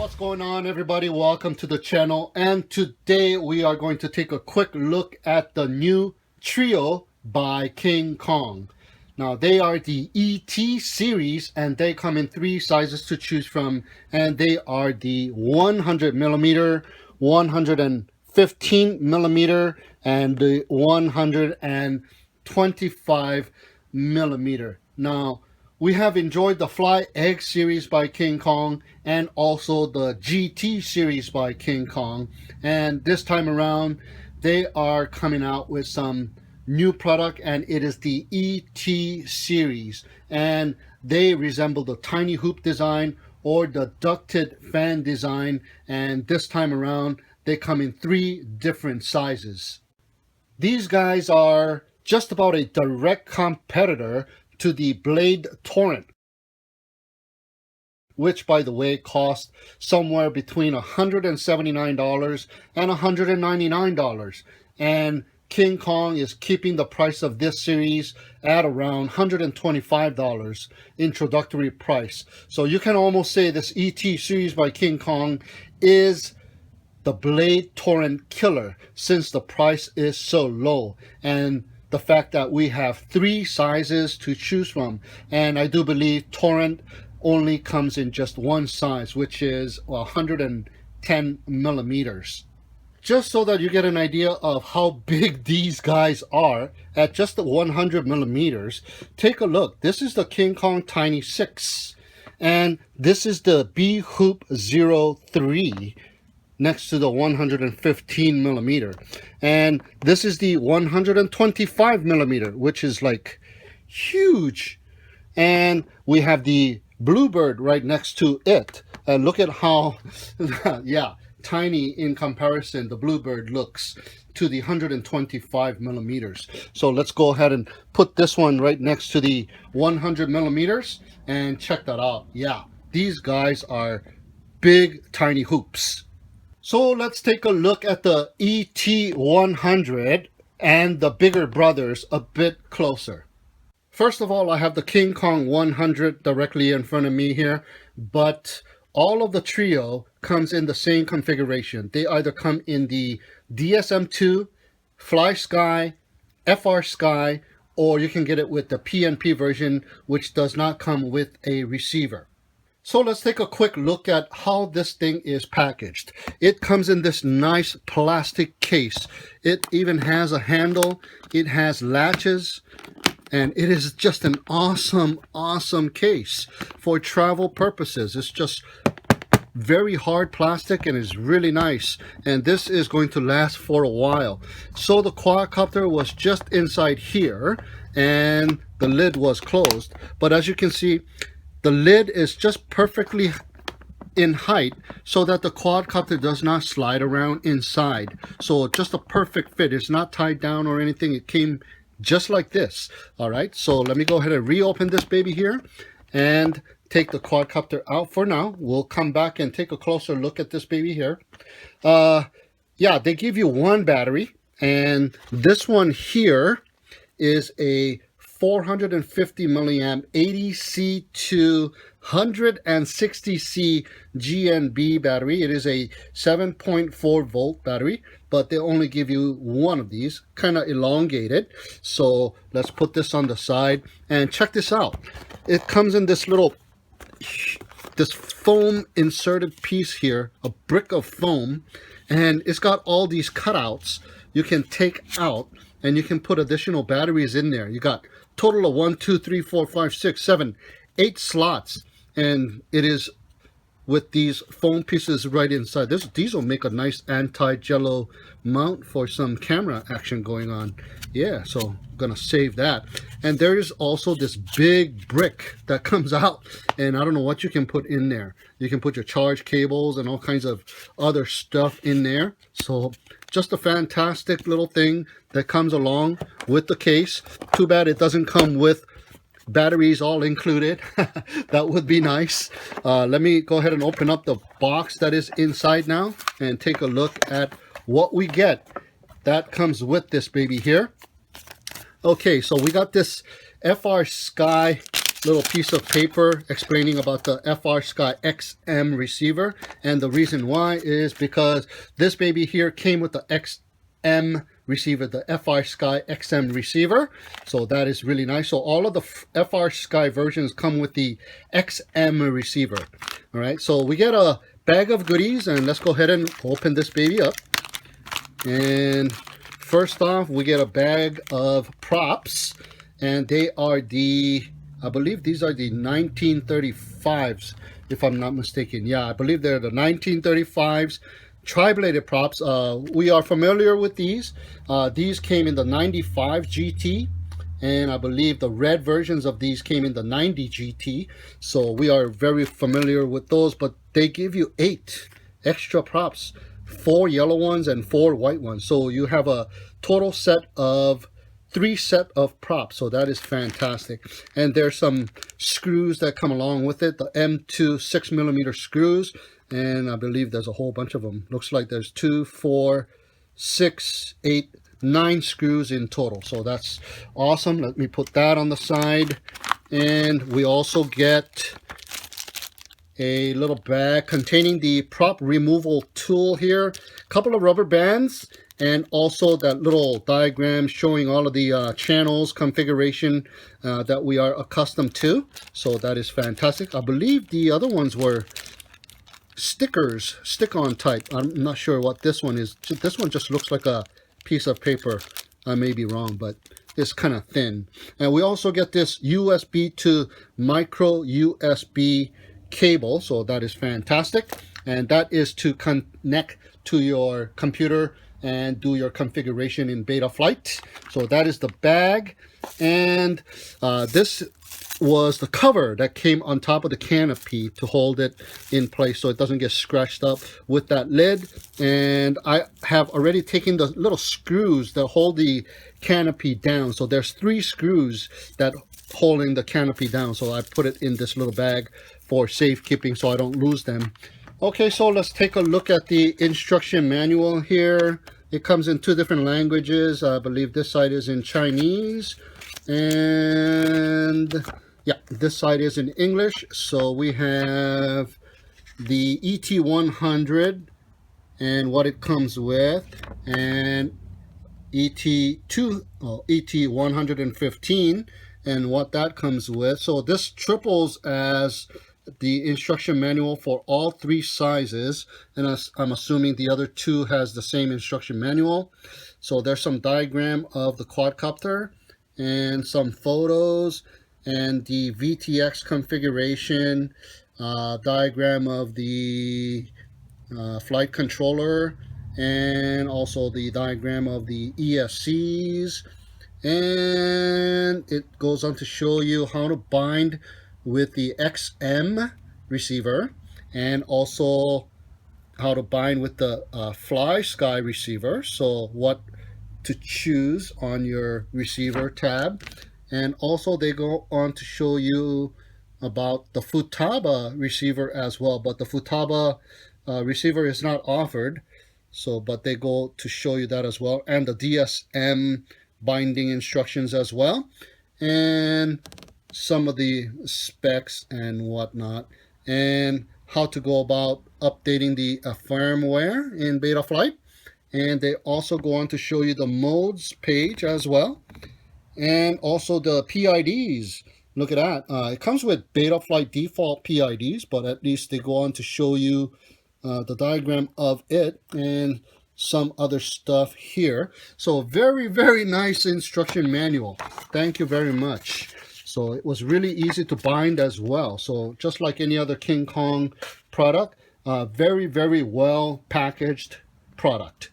What's going on, everybody? Welcome to the channel, and today we are going to take a quick look at the new Trio by Kingkong. Now they are the ET series and they come in three sizes to choose from, and they are the 100mm, 115mm, and the 125mm. Now we have enjoyed the Fly Egg series by Kingkong and also the GT series by Kingkong, and this time around they are coming out with some new product, and it is the ET series, and they resemble the tiny hoop design or the ducted fan design, and this time around they come in three different sizes. These guys are just about a direct competitor to the Blade Torrent, which by the way cost somewhere between $179 and $199, and Kingkong is keeping the price of this series at around $125 introductory price. So you can almost say this ET series by Kingkong is the Blade Torrent killer, since the price is so low, and the fact that we have three sizes to choose from. And I do believe Torrent only comes in just one size, which is 110mm. Just so that you get an idea of how big these guys are, at just the 100mm, take a look. This is the Kingkong Tiny 6, and this is the B Hoop 03 next to the 115mm, and this is the 125mm, which is like huge, and we have the Bluebird right next to it, and look at how yeah, tiny in comparison the Bluebird looks to the 125mm. So let's go ahead and put this one right next to the 100mm and check that out. Yeah, these guys are big tiny hoops. So let's take a look at the ET100 and the bigger brothers a bit closer. First of all, I have the Kingkong 100 directly in front of me here, but all of the Trio comes in the same configuration. They either come in the DSM2, Fly Sky, FR Sky, or you can get it with the PNP version, which does not come with a receiver. So let's take a quick look at how this thing is packaged. It comes in this nice plastic case. It even has a handle, it has latches, and it is just an awesome case for travel purposes. It's just very hard plastic and is really nice, and this is going to last for a while. So the quadcopter was just inside here and the lid was closed, but as you can see, the lid is just perfectly in height so that the quadcopter does not slide around inside. So just a perfect fit. It's not tied down or anything. It came just like this. All right, so let me go ahead and reopen this baby here and take the quadcopter out for now. We'll come back and take a closer look at this baby here. Yeah, they give you one battery, and this one here is a 450 milliamp 80C to 160C GNB battery. It is a 7.4 volt battery, but they only give you one of these, kind of elongated. So let's put this on the side and check this out. It comes in this foam inserted piece here, a brick of foam, and it's got all these cutouts you can take out, and you can put additional batteries in there. You got total of 1, 2, 3, 4, 5, 6, 7, 8 slots, and it is with these foam pieces right inside. These will make a nice anti-jello mount for some camera action going on. Yeah, so I'm gonna save that. And there is also this big brick that comes out, and I don't know what you can put in there. You can put your charge cables and all kinds of other stuff in there. So just a fantastic little thing that comes along with the case. Too bad it doesn't come with batteries all included. That would be nice. Let me go ahead and open up the box that is inside now and take a look at what we get that comes with this baby here. Okay, so we got this FR Sky little piece of paper explaining about the FrSky XM receiver, and the reason why is because this baby here came with the XM receiver, the FrSky XM receiver, so that is really nice. So all of the FrSky versions come with the XM receiver. All right, so we get a bag of goodies, and let's go ahead and open this baby up. And first off, we get a bag of props, and they are the, I believe these are the 1935s, if I'm not mistaken. Yeah, I believe they're the 1935s tri-bladed props. We are familiar with these. These came in the 95 GT, and I believe the red versions of these came in the 90 GT. So we are very familiar with those, but they give you 8 extra props, 4 yellow ones and 4 white ones. So you have a total set of 3 set of props, so that is fantastic. And there's some screws that come along with it, the M2 6mm screws, and I believe there's a whole bunch of them. Looks like there's 2, 4, 6, 8, 9 screws in total, so that's awesome. Let me put that on the side. And we also get a little bag containing the prop removal tool here, a couple of rubber bands, and also that little diagram showing all of the channels configuration that we are accustomed to. So that is fantastic. I believe the other ones were stickers, stick-on type. I'm not sure what this one is. This one just looks like a piece of paper. I may be wrong, but it's kind of thin. And we also get this USB to micro USB cable, so that is fantastic. And that is to connect to your computer and do your configuration in Betaflight. So that is the bag. And this was the cover that came on top of the canopy to hold it in place so it doesn't get scratched up with that lid. And I have already taken the little screws that hold the canopy down. So there's 3 screws that holding the canopy down, so I put it in this little bag for safekeeping so I don't lose them. Okay, so let's take a look at the instruction manual here. It comes in 2 different languages. I believe this side is in Chinese, and yeah, this side is in English. So we have the ET100 and what it comes with, and ET115 and what that comes with. So this triples as the instruction manual for all 3 sizes, and I'm assuming the other 2 has the same instruction manual. So there's some diagram of the quadcopter and some photos and the VTX configuration, diagram of the flight controller, and also the diagram of the ESCs. And it goes on to show you how to bind with the XM receiver, and also how to bind with the FlySky receiver, so what to choose on your receiver tab. And also they go on to show you about the Futaba receiver as well, but the Futaba receiver is not offered, so but they go to show you that as well, and the DSM binding instructions as well, and some of the specs and whatnot, and how to go about updating the firmware in Betaflight. And they also go on to show you the modes page as well, and also the PIDs. Look at that. It comes with Betaflight default PIDs, but at least they go on to show you the diagram of it and some other stuff here. So very, very nice instruction manual. Thank you very much. So it was really easy to bind as well. So just like any other King Kong product, very, very well packaged product.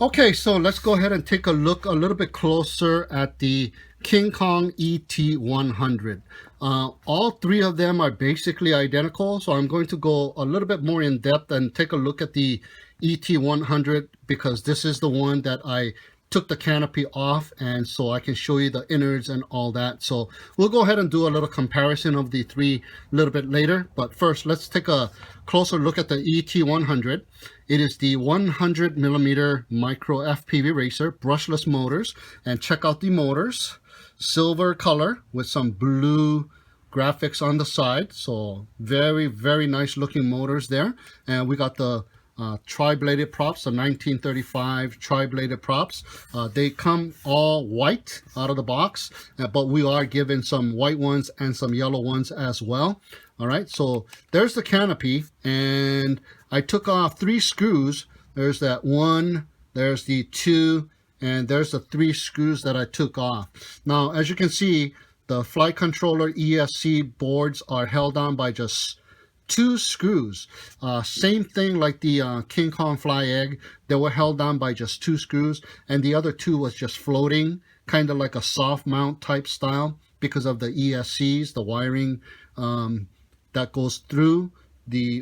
Okay, so let's go ahead and take a look a little bit closer at the Kingkong ET100. All 3 of them are basically identical, so I'm going to go a little bit more in depth and take a look at the ET100 because this is the one that I took the canopy off, and so I can show you the innards and all that. So we'll go ahead and do a little comparison of the 3 a little bit later, but first let's take a closer look at the ET100. It is the 100mm micro FPV racer, brushless motors, and check out the motors. Silver color with some blue graphics on the side. So very, very nice looking motors there. And we got the tri-bladed props, the 1935 tri-bladed props. They come all white out of the box, but we are given some white ones and some yellow ones as well. All right, so there's the canopy, and I took off 3 screws. There's that 1, there's the 2, and there's the 3 screws that I took off. Now, as you can see, the flight controller ESC boards are held on by just 2 screws. Same thing like the King Kong Fly Egg. They were held on by just 2 screws, and the other 2 was just floating, kind of like a soft mount type style because of the ESCs, the wiring that goes through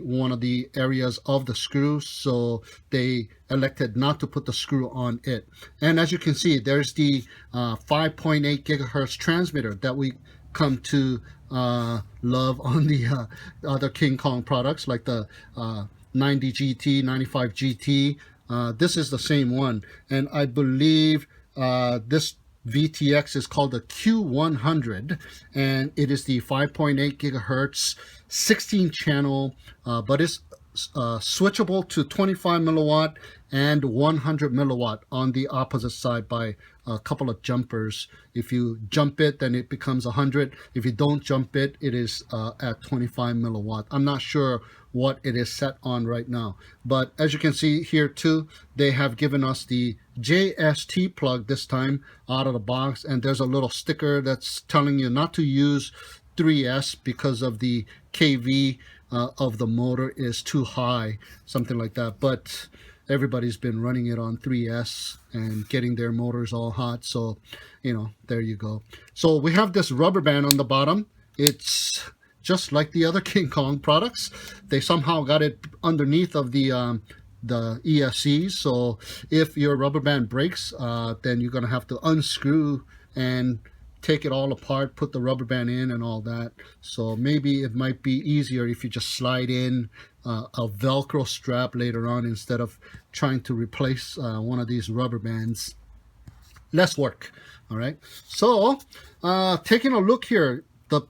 one of the areas of the screw. So they elected not to put the screw on it. And as you can see, there's the 5.8 gigahertz transmitter that we come to love on the other King Kong products, like the 90 GT, 95 GT. This is the same one, and I believe this VTX is called the Q100, and it is the 5.8 gigahertz 16 channel, but it's switchable to 25 milliwatt and 100 milliwatt on the opposite side by a couple of jumpers. If you jump it, then it becomes 100. If you don't jump it, it is at 25 milliwatt. I'm not sure what it is set on right now, but as you can see here too, they have given us the JST plug this time out of the box, and there's a little sticker that's telling you not to use 3S because of the kV of the motor is too high, something like that. But everybody's been running it on 3S and getting their motors all hot, so there you go. So we have this rubber band on the bottom. It's just like the other King Kong products. They somehow got it underneath of the ESCs, so if your rubber band breaks, then you're gonna have to unscrew and take it all apart, put the rubber band in and all that. So maybe it might be easier if you just slide in a Velcro strap later on instead of trying to replace one of these rubber bands. Less work. All right, so taking a look here, the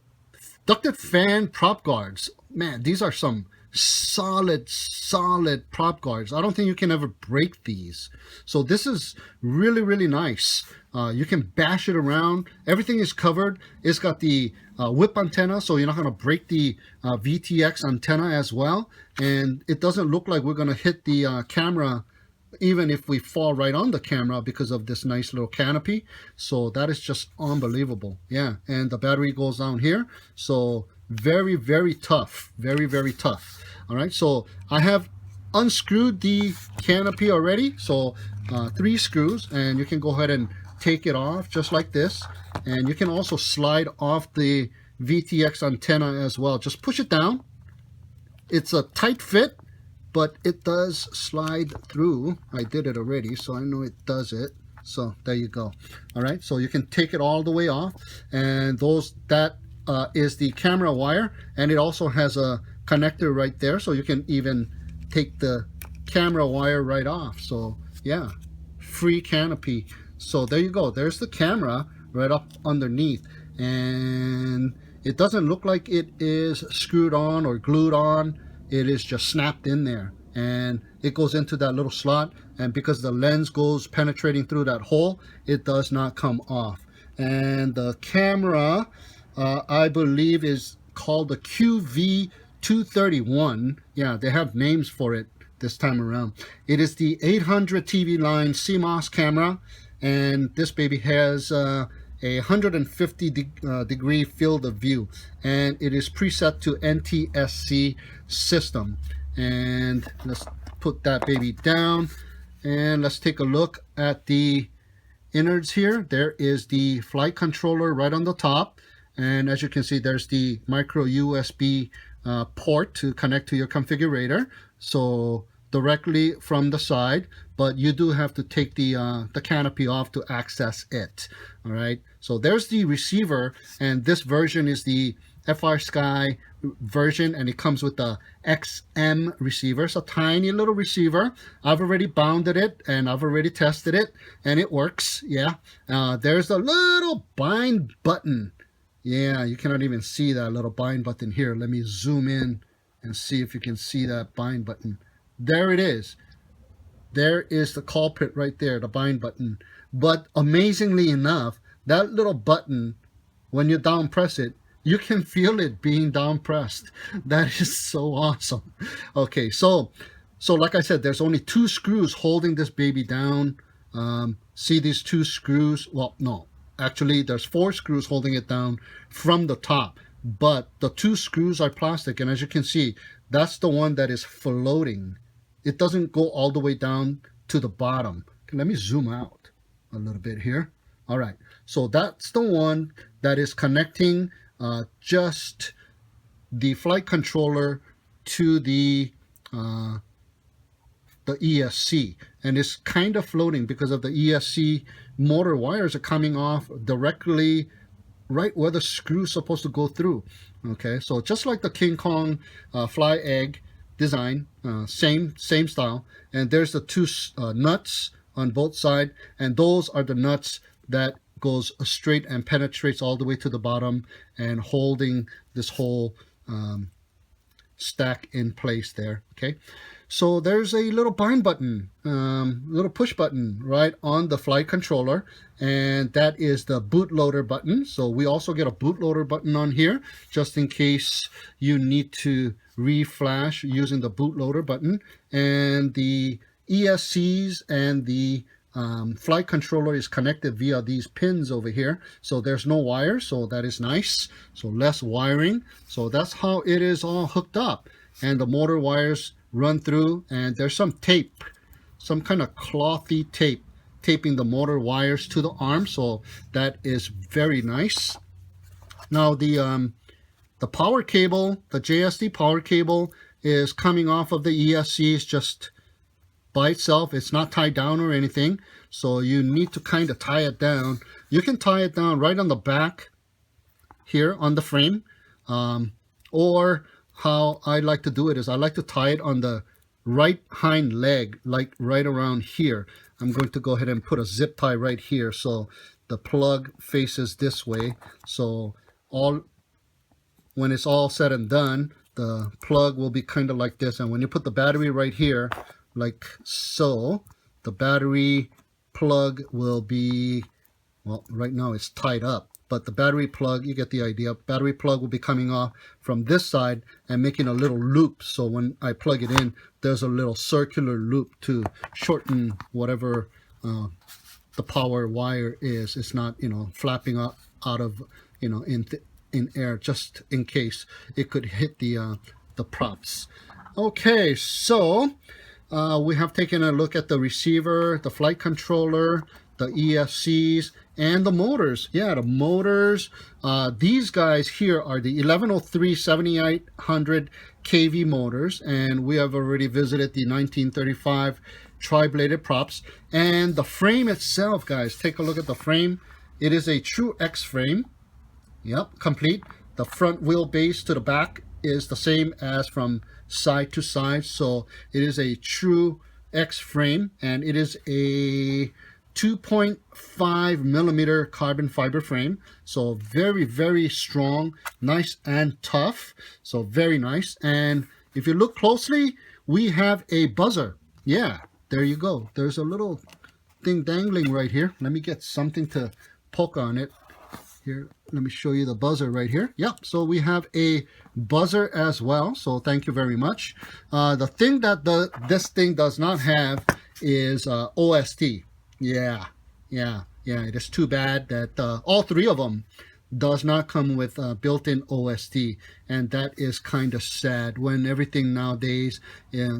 ducted fan prop guards, man, these are some solid prop guards. I don't think you can ever break these. So this is really nice. You can bash it around. Everything is covered. It's got the whip antenna, so you're not going to break the VTX antenna as well. And it doesn't look like we're going to hit the camera even if we fall right on the camera because of this nice little canopy. So that is just unbelievable. Yeah, and the battery goes down here. So very tough, very tough. All right, so I have unscrewed the canopy already. So 3 screws, and you can go ahead and take it off just like this. And you can also slide off the VTX antenna as well. Just push it down. It's a tight fit, but it does slide through. I did it already, so I know it does it. So there you go. All right, so you can take it all the way off, and that is the camera wire, and it also has a connector right there, so you can even take the camera wire right off. So yeah, free canopy. So there you go. There's the camera right up underneath, and it doesn't look like it is screwed on or glued on. It is just snapped in there, and it goes into that little slot, and because the lens goes penetrating through that hole, it does not come off. And the camera, I believe, is called the QV231. Yeah, they have names for it this time around. It is the 800 Tvline Cmos camera, and this baby has a 150 degree field of view, and it is preset to NTSC system. And let's put that baby down, and let's take a look at the innards here. There is the flight controller right on the top, and as you can see, there's the micro USB port to connect to your configurator, so directly from the side, but you do have to take the canopy off to access it. All right, so there's the receiver, and this version is the FrSky version, and it comes with the XM receiver. It's a tiny little receiver. I've already bounded it, and I've already tested it, and it works. Yeah, there's a little bind button Yeah, you cannot even see that little bind button here. Let me zoom in and see if you can see that bind button. There it is. There is the culprit right there, the bind button. But amazingly enough, that little button, when you down press it, you can feel it being down pressed. That is so awesome. Okay, so like I said, there's only 2 screws holding this baby down. See these 2 screws? Well, no, actually there's 4 screws holding it down from the top, but the 2 screws are plastic, and as you can see, that's the one that is floating. It doesn't go all the way down to the bottom. Okay, let me zoom out a little bit here. All right, so that's the one that is connecting just the flight controller to the ESC, and it's kind of floating because of the ESC motor wires are coming off directly right where the screw is supposed to go through. Okay, so just like the King Kong fly egg design, same style, and there's the 2 nuts on both sides, and those are the nuts that goes straight and penetrates all the way to the bottom and holding this whole stack in place there. Okay, so there's a little bind button, little push button right on the flight controller, and that is the bootloader button. So we also get a bootloader button on here just in case you need to reflash using the bootloader button. And the ESCs and the flight controller is connected via these pins over here, so there's no wire, so that is nice. So less wiring. So that's how it is all hooked up, and the motor wires run through, and there's some tape, some kind of clothy tape taping the motor wires to the arm, so that is very nice. Now the power cable, the JSD power cable, is coming off of the ESCs just by itself. It's not tied down or anything, so you need to kind of tie it down. You can tie it down right on the back here on the frame, or how I like to do it is I like to tie it on the right hind leg, like right around here. I'm going to go ahead and put a zip tie right here so the plug faces this way, so when it's all said and done, the plug will be kind of like this, and when you put the battery right here like so, the battery plug will be, well, right now it's tied up, but the battery plug, you get the idea, battery plug will be coming off from this side and making a little loop, so when I plug it in, there's a little circular loop to shorten whatever the power wire is. It's not, flapping out of, in air, just in case it could hit the props. Okay, so we have taken a look at the receiver, the flight controller, the ESCs, and the motors. Yeah, the motors. These guys here are the 1103 7800 kV motors, and we have already visited the 1935 tri-bladed props. And the frame itself, guys, take a look at the frame. It is a true X frame. Yep, complete. The front wheelbase to the back is the same as from side to side, so it is a true X frame, and it is a 2.5 millimeter carbon fiber frame, so very, very strong, nice and tough, so very nice. And if you look closely, we have a buzzer. Yeah, there you go. There's a little thing dangling right here. Let me get something to poke on it. Here, let me show you the buzzer right here. Yep, so we have a buzzer as well, so thank you very much. The thing that this thing does not have is OST. Yeah, it is too bad that all 3 of them does not come with built-in OST, and that is kind of sad when everything nowadays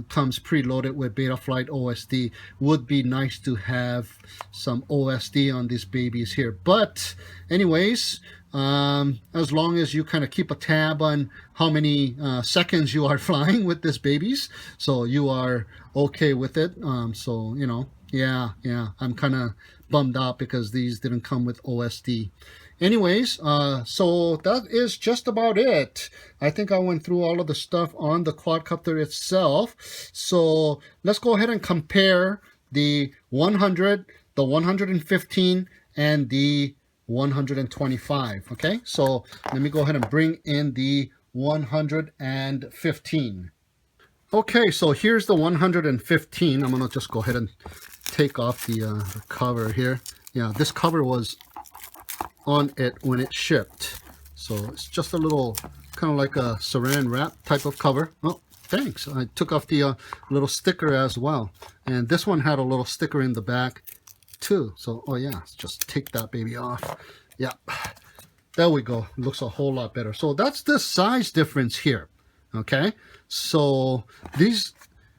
comes preloaded with Betaflight OST. Would be nice to have some OST on these babies here, but anyways, as long as you kind of keep a tab on how many seconds you are flying with these babies, so you are okay with it. So yeah, I'm kind of bummed out because these didn't come with OST. Anyways, so that is just about it. I think I went through all of the stuff on the quadcopter itself. So let's go ahead and compare the 100, the 115, and the 125. Okay, so let me go ahead and bring in the 115. Okay, so here's the 115. I'm gonna just go ahead and take off the cover here. Yeah, this cover was on it when it shipped, so it's just a little kind of like a saran wrap type of cover. Oh, thanks. I took off the little sticker as well, and this one had a little sticker in the back too. So, oh yeah, just take that baby off. Yeah, there we go. It looks a whole lot better. So that's the size difference here. Okay, so these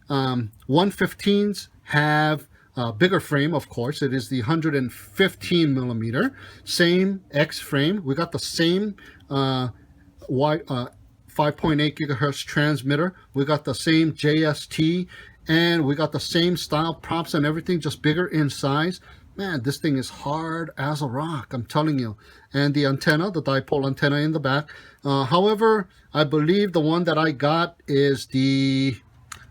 115s have a bigger frame, of course. It is the 115 millimeter, same X frame. We got the same 5.8 gigahertz transmitter. We got the same JST, and we got the same style props and everything, just bigger in size. Man, this thing is hard as a rock, I'm telling you. And the antenna, the dipole antenna in the back. However, I believe the one that I got is the,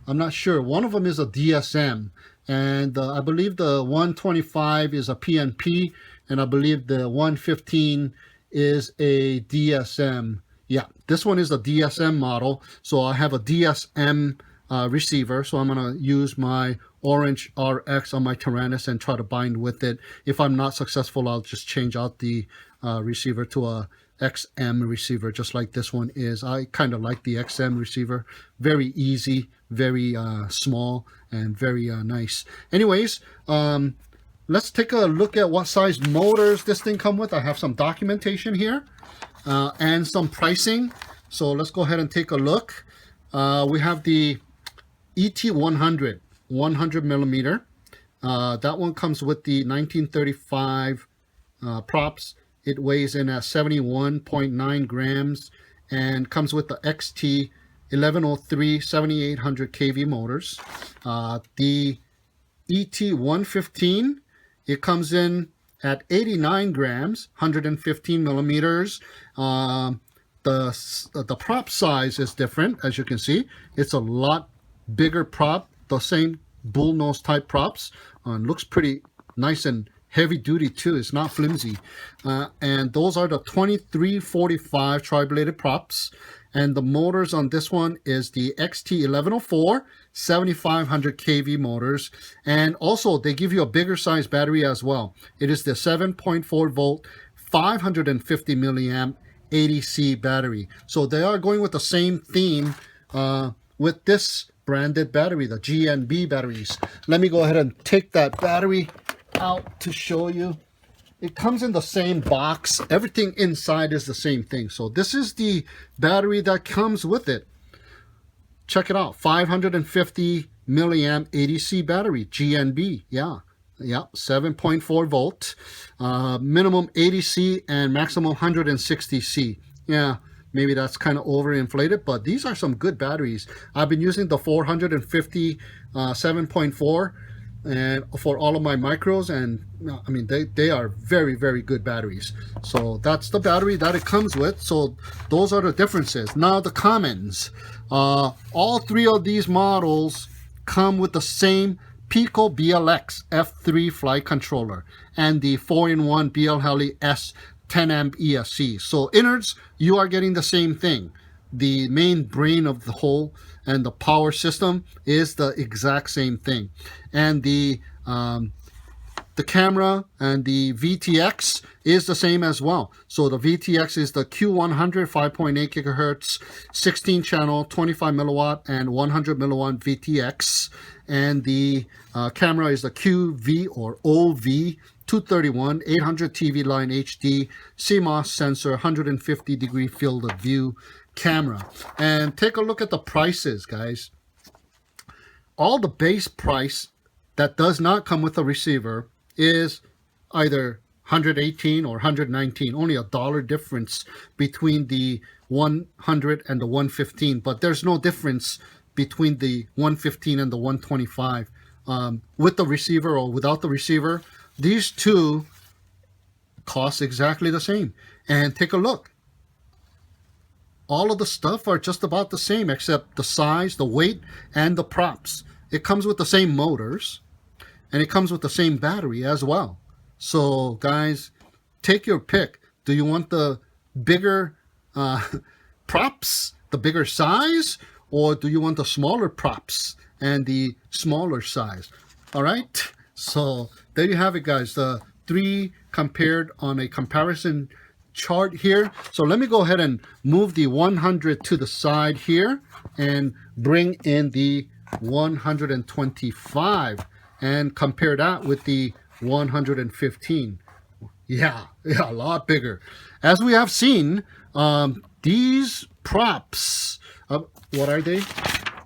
I'm not sure, one of them is a DSM. And I believe the 125 is a PNP, and I believe the 115 is a DSM. Yeah, this one is a DSM model. So I have a DSM receiver, so I'm going to use my Orange RX on my Tyrannus and try to bind with it. If I'm not successful, I'll just change out the receiver to a XM receiver, just like this one is. I kind of like the XM receiver. Very easy, very small, and very nice. Anyways, let's take a look at what size motors this thing come with. I have some documentation here and some pricing. So let's go ahead and take a look. We have the ET100 100 millimeter. That one comes with the 1935 props. It weighs in at 71.9 grams and comes with the XT1103 7800 kV motors. The ET115, it comes in at 89 grams, 115 millimeters. The prop size is different, as you can see. It's a lot bigger prop, the same bullnose type props. Looks pretty nice and heavy duty too. It's not flimsy. And those are the 2345 tri-bladed props. And the motors on this one is the XT1104 7500 kV motors. And also they give you a bigger size battery as well. It is the 7.4 volt 550 milliamp ADC battery. So they are going with the same theme with this branded battery, the GNB batteries. Let me go ahead and take that battery out to show you. It comes in the same box. Everything inside is the same thing. So this is the battery that comes with it. Check it out. 550 milliamp ADC battery, GNB. Yeah, 7.4 volt. Minimum 80C and maximum 160C. Yeah, maybe that's kind of overinflated, but these are some good batteries. I've been using the 450 7.4 and for all of my micros, and I mean they are very, very good batteries. So that's the battery that it comes with. So those are the differences. Now the commons. All three of these models come with the same Pico BLX F3 flight controller and the 4-in-1 BL Heli S 10 amp ESC. So Innards, you are getting the same thing. The main brain of the whole and the power system is the exact same thing. And the camera and the VTX is the same as well. So the VTX is the Q100 5.8 gigahertz 16 channel 25 milliwatt and 100 milliwatt VTX. And the camera is the QV or OV 231 800 Tvline HD Cmos sensor 150 degree field of view camera. And take a look at the prices, guys. All the base price that does not come with a receiver is either 118 or 119, only $1 difference between the 100 and the 115, but there's no difference between the 115 and the 125 with the receiver or without the receiver. These two cost exactly the same. And take a look. All of the stuff are just about the same except the size, the weight, and the props. It comes with the same motors and it comes with the same battery as well. So guys, take your pick. Do you want the bigger props, the bigger size, or do you want the smaller props and the smaller size? All right, so there you have it, guys. The 3 compared on a comparison chart here. So let me go ahead and move the 100 to the side here and bring in the 125 and compare that with the 115. Yeah, a lot bigger. As we have seen, these props, what are they?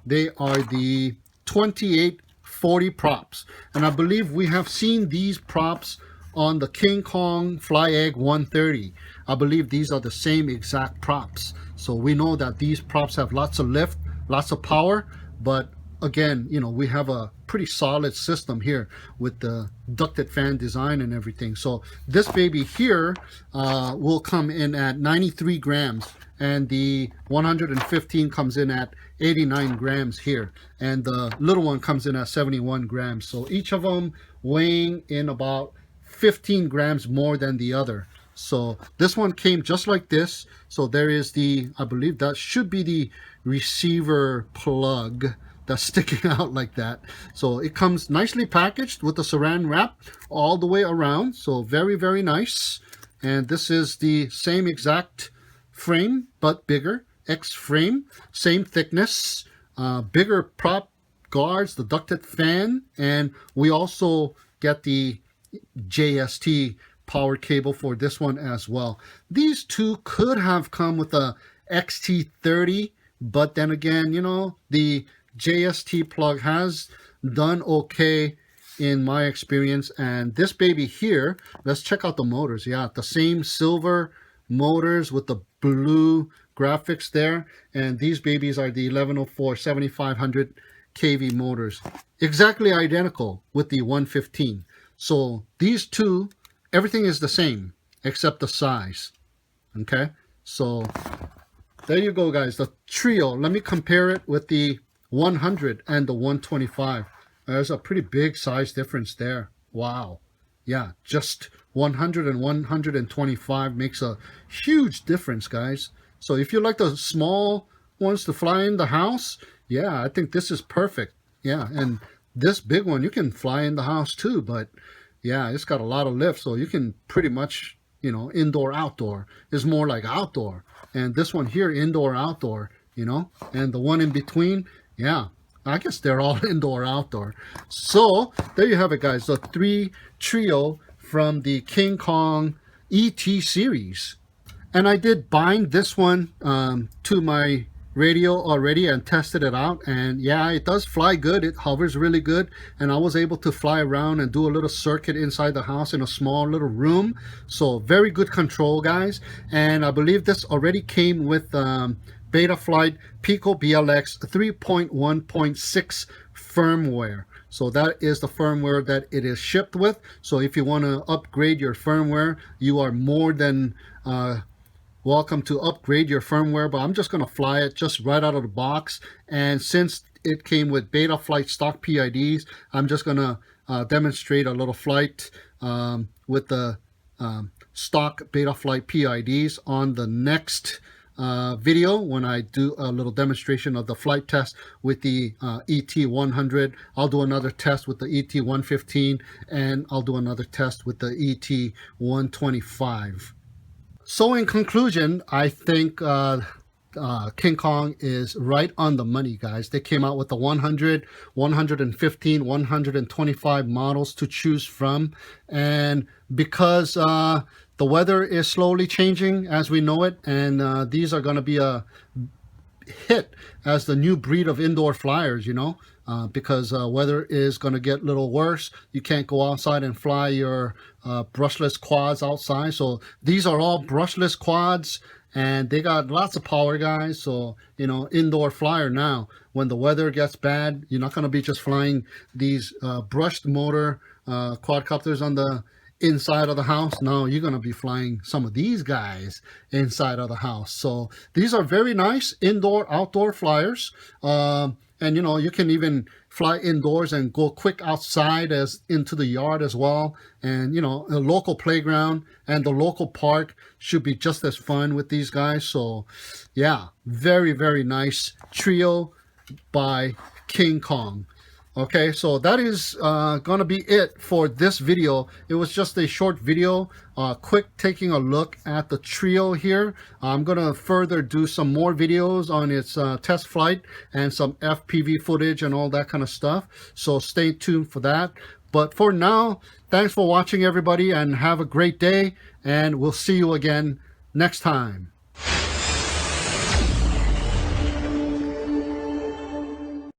They are the 2840 props. And I believe we have seen these props on the Kingkong Fly Egg 130. I believe these are the same exact props. So we know that these props have lots of lift, lots of power, but again, you know, we have a pretty solid system here with the ducted fan design and everything. So this baby here will come in at 93 grams, and the 115 comes in at 89 grams here, and the little one comes in at 71 grams. So each of them weighing in about 15 grams more than the other. So this one came just like this. So there is the, I believe that should be the receiver plug that's sticking out like that. So it comes nicely packaged with the saran wrap all the way around. So very, very nice. And this is the same exact frame, but bigger. X frame, same thickness, bigger prop guards, the ducted fan, and we also get the JST power cable for this one as well. These two could have come with a XT30, but then again, you know, the JST plug has done okay in my experience. And this baby here, let's check out the motors. Yeah, the same silver motors with the blue graphics there, and these babies are the 1104 7500 kV motors, exactly identical with the 115. So these two, everything is the same except the size. Okay, so there you go, guys, the trio. Let me compare it with the 100 and the 125. There's a pretty big size difference there. Wow. Yeah, just 100 and 125 makes a huge difference, guys. So if you like the small ones to fly in the house, yeah, I think this is perfect. Yeah, and this big one you can fly in the house too, but yeah, it's got a lot of lift, so you can pretty much, you know, indoor outdoor is more like outdoor. And this one here, indoor outdoor, you know, and the one in between, yeah, I guess they're all indoor outdoor. So there you have it, guys, the 3 trio from the Kingkong ET series. And I did bind this one to my radio already and tested it out, and yeah, it does fly good. It hovers really good, and I was able to fly around and do a little circuit inside the house in a small little room. So very good control, guys. And I believe this already came with Betaflight Pico BLX 3.1.6 firmware. So that is the firmware that it is shipped with. So if you want to upgrade your firmware, you are more than welcome to upgrade your firmware, but I'm just going to fly it just right out of the box. And since it came with Betaflight stock PIDs, I'm just going to demonstrate a little flight with the stock Betaflight PIDs on the next video when I do a little demonstration of the flight test with the ET100. I'll do another test with the ET115, and I'll do another test with the ET125. So in conclusion, I think Kingkong is right on the money, guys. They came out with the 100, 115, 125 models to choose from. And because the weather is slowly changing as we know it, and these are going to be a hit as the new breed of indoor flyers, you know, because weather is going to get a little worse. You can't go outside and fly your brushless quads outside. So these are all brushless quads, and they got lots of power, guys. So, you know, indoor flyer now, when the weather gets bad, you're not going to be just flying these brushed motor quadcopters on the inside of the house. No, you're going to be flying some of these guys inside of the house. So these are very nice indoor outdoor flyers. And you know, you can even fly indoors and go quick outside as into the yard as well. And you know, the local playground and the local park should be just as fun with these guys. So yeah, very, very nice trio by King Kong. Okay, so that is gonna be it for this video. It was just a short video, quick taking a look at the trio here. I'm gonna further do some more videos on its test flight and some FPV footage and all that kind of stuff. So stay tuned for that. But for now, thanks for watching everybody and have a great day, and we'll see you again next time.